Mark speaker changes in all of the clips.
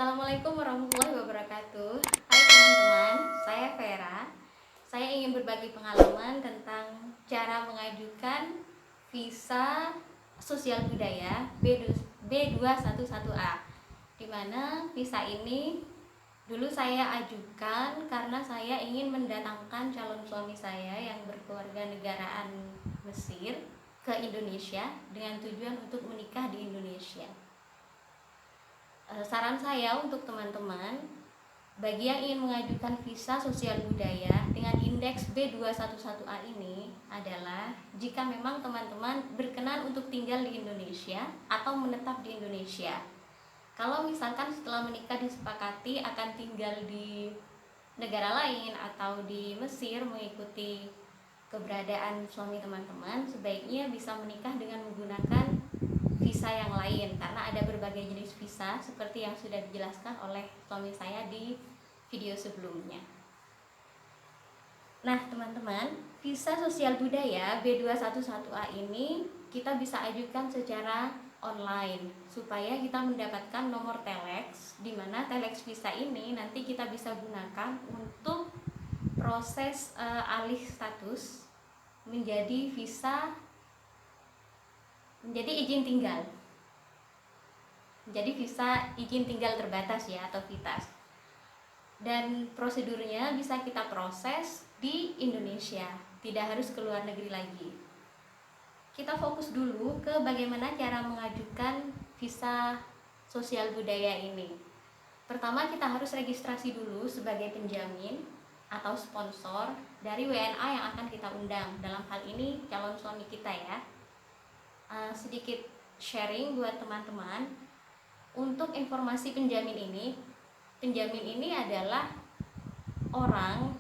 Speaker 1: Assalamualaikum warahmatullahi wabarakatuh. Hai teman-teman, saya Vera. Saya ingin berbagi pengalaman tentang cara mengajukan visa sosial budaya B211A. Di mana visa ini dulu saya ajukan karena saya ingin mendatangkan calon suami saya yang berkeluarga negaraan Mesir ke Indonesia dengan tujuan untuk menikah di Indonesia. Saran saya untuk teman-teman bagi yang ingin mengajukan visa sosial budaya dengan indeks B211A ini adalah jika memang teman-teman berkenan untuk tinggal di Indonesia atau menetap di Indonesia. Kalau misalkan setelah menikah disepakati akan tinggal di negara lain atau di Mesir mengikuti keberadaan suami teman-teman, sebaiknya bisa menikah dengan menggunakan visa yang lain karena ada berbagai jenis visa seperti yang sudah dijelaskan oleh suami saya di video sebelumnya. Nah teman-teman, visa sosial budaya B211A ini kita bisa ajukan secara online supaya kita mendapatkan nomor telex, di mana telex visa ini nanti kita bisa gunakan untuk proses alih status menjadi izin tinggal. Jadi visa izin tinggal terbatas ya, atau VITAS. Dan prosedurnya bisa kita proses di Indonesia, tidak harus ke luar negeri lagi. Kita fokus dulu ke bagaimana cara mengajukan visa sosial budaya ini. Pertama kita harus registrasi dulu sebagai penjamin atau sponsor dari WNA yang akan kita undang. Dalam hal ini calon suami kita ya. Sedikit sharing buat teman-teman untuk informasi penjamin ini adalah orang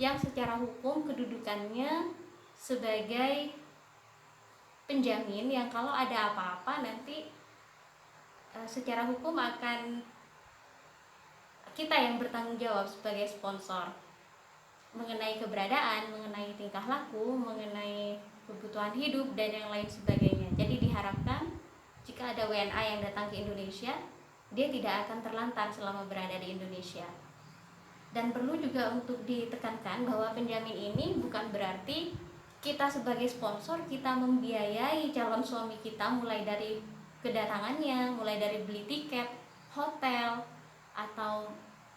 Speaker 1: yang secara hukum kedudukannya sebagai penjamin yang kalau ada apa-apa nanti secara hukum akan kita yang bertanggung jawab sebagai sponsor mengenai keberadaan, mengenai tingkah laku, mengenai kebutuhan hidup dan yang lain sebagainya. Jadi diharapkan jika ada WNA yang datang ke Indonesia, dia tidak akan terlantar selama berada di Indonesia. Dan perlu juga untuk ditekankan bahwa penjamin ini bukan berarti kita sebagai sponsor kita membiayai calon suami kita mulai dari kedatangannya, mulai dari beli tiket, hotel, atau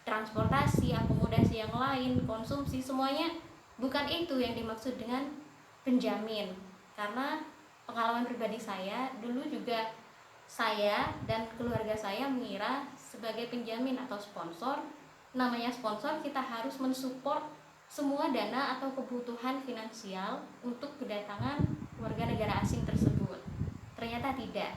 Speaker 1: transportasi, akomodasi yang lain, konsumsi, semuanya bukan itu yang dimaksud dengan penjamin. Karena pengalaman pribadi saya, dulu juga saya dan keluarga saya mengira sebagai penjamin atau sponsor, namanya sponsor kita harus mensupport semua dana atau kebutuhan finansial untuk kedatangan warga negara asing tersebut. Ternyata tidak.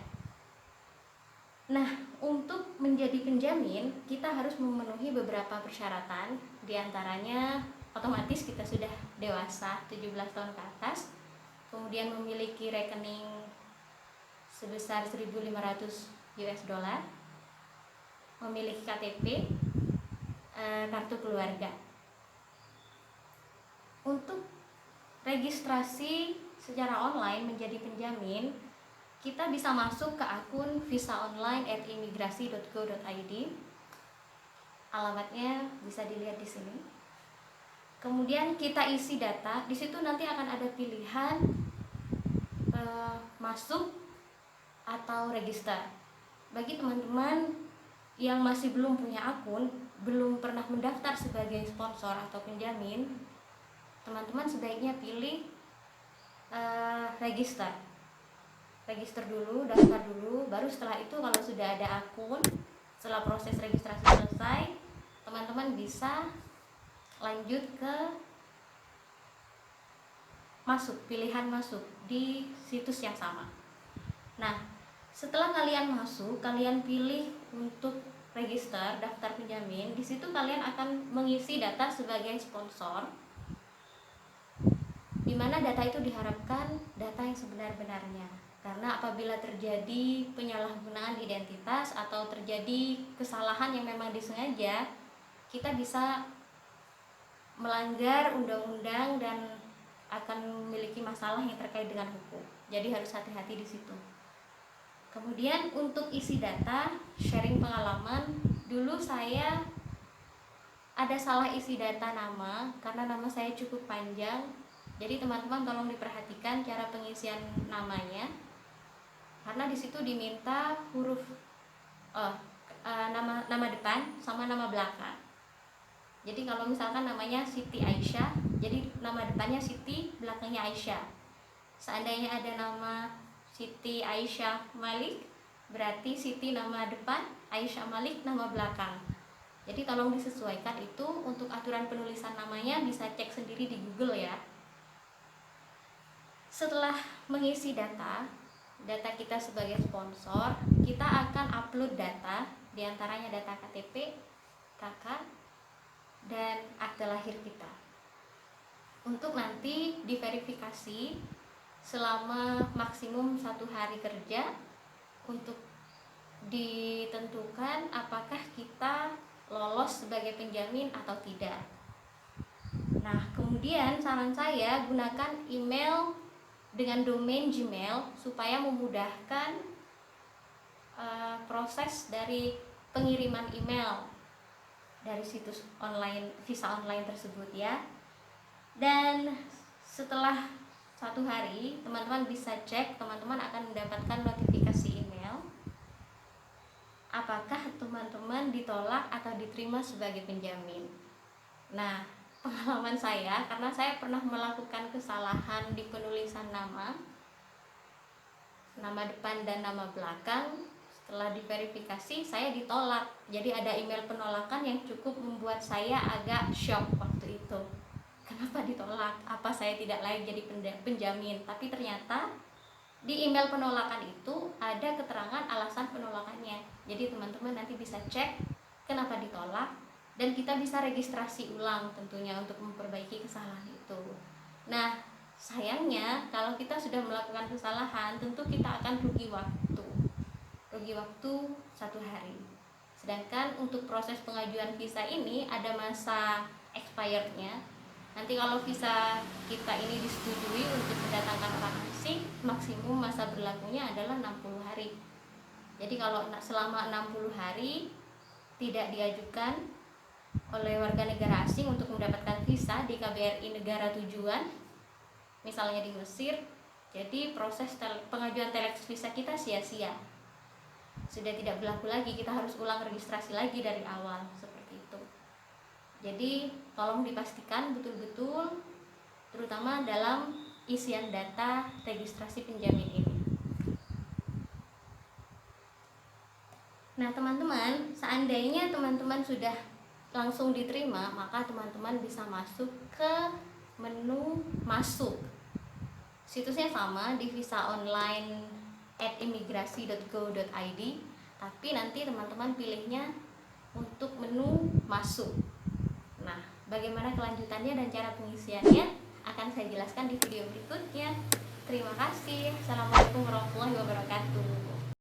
Speaker 1: Nah, untuk menjadi penjamin, kita harus memenuhi beberapa persyaratan. Di antaranya, otomatis kita sudah dewasa 17 tahun ke atas, kemudian memiliki rekening sebesar 1.500 US dollar, memiliki KTP, kartu keluarga. Untuk registrasi secara online menjadi penjamin, kita bisa masuk ke akun visaonline@imigrasi.go.id. Alamatnya bisa dilihat di sini. Kemudian kita isi data. Di situ nanti akan ada pilihan masuk atau register. Bagi teman-teman yang masih belum punya akun, belum pernah mendaftar sebagai sponsor atau penjamin, teman-teman sebaiknya pilih register dulu, daftar dulu, baru setelah itu kalau sudah ada akun, setelah proses registrasi selesai, teman-teman bisa lanjut ke pilihan masuk di situs yang sama. Nah, setelah kalian masuk, kalian pilih untuk register, daftar penjamin, di situ kalian akan mengisi data sebagai sponsor, di mana data itu diharapkan data yang sebenar-benarnya. Karena apabila terjadi penyalahgunaan identitas atau terjadi kesalahan yang memang disengaja, kita bisa melanggar undang-undang dan akan memiliki masalah yang terkait dengan hukum. Jadi harus hati-hati di situ. Kemudian untuk isi data, sharing pengalaman dulu saya ada salah isi data nama karena nama saya cukup panjang. Jadi teman-teman tolong diperhatikan cara pengisian namanya, karena di situ diminta huruf nama depan sama nama belakang. Jadi kalau misalkan namanya Siti Aisyah, jadi nama depannya Siti, belakangnya Aisyah. Seandainya ada nama Siti Aisyah Malik, berarti Siti nama depan, Aisyah Malik nama belakang. Jadi tolong disesuaikan itu. Untuk aturan penulisan namanya bisa cek sendiri di Google ya. Setelah mengisi data kita sebagai sponsor, kita akan upload data, diantaranya data KTP, KK, dan akte lahir kita, untuk nanti diverifikasi selama maksimum 1 hari kerja untuk ditentukan apakah kita lolos sebagai penjamin atau tidak. Nah, kemudian saran saya gunakan email dengan domain Gmail supaya memudahkan proses dari pengiriman email dari situs online, visa online tersebut ya. Dan setelah 1 hari teman-teman bisa cek, teman-teman akan mendapatkan notifikasi email apakah teman-teman ditolak atau diterima sebagai penjamin. Nah, pengalaman saya, karena saya pernah melakukan kesalahan di penulisan nama depan dan nama belakang. Setelah diverifikasi saya ditolak. Jadi ada email penolakan yang cukup membuat saya agak shock waktu itu. Kenapa ditolak? Apa saya tidak layak jadi penjamin? Tapi ternyata di email penolakan itu ada keterangan alasan penolakannya. Jadi teman-teman nanti bisa cek kenapa ditolak, dan kita bisa registrasi ulang tentunya untuk memperbaiki kesalahan itu. Nah, sayangnya kalau kita sudah melakukan kesalahan, tentu kita akan rugi waktu 1 hari. Sedangkan untuk proses pengajuan visa ini ada masa expirednya. Nanti kalau visa kita ini disetujui untuk mendatangkan orang asing, maksimum masa berlakunya adalah 60 hari. Jadi kalau selama 60 hari tidak diajukan oleh warga negara asing untuk mendapatkan visa di KBRI negara tujuan, misalnya di Mesir, jadi proses pengajuan telex visa kita sia-sia. Sudah tidak berlaku lagi, kita harus ulang registrasi lagi dari awal, seperti itu. Jadi tolong dipastikan betul-betul, terutama dalam isian data registrasi penjamin ini. Nah teman-teman, seandainya teman-teman sudah langsung diterima, maka teman-teman bisa masuk ke menu masuk. Situsnya sama di visaonline@imigrasi.go.id, tapi nanti teman-teman pilihnya untuk menu masuk. Nah, bagaimana kelanjutannya dan cara pengisiannya akan saya jelaskan di video berikutnya. Terima kasih. Assalamualaikum warahmatullahi wabarakatuh.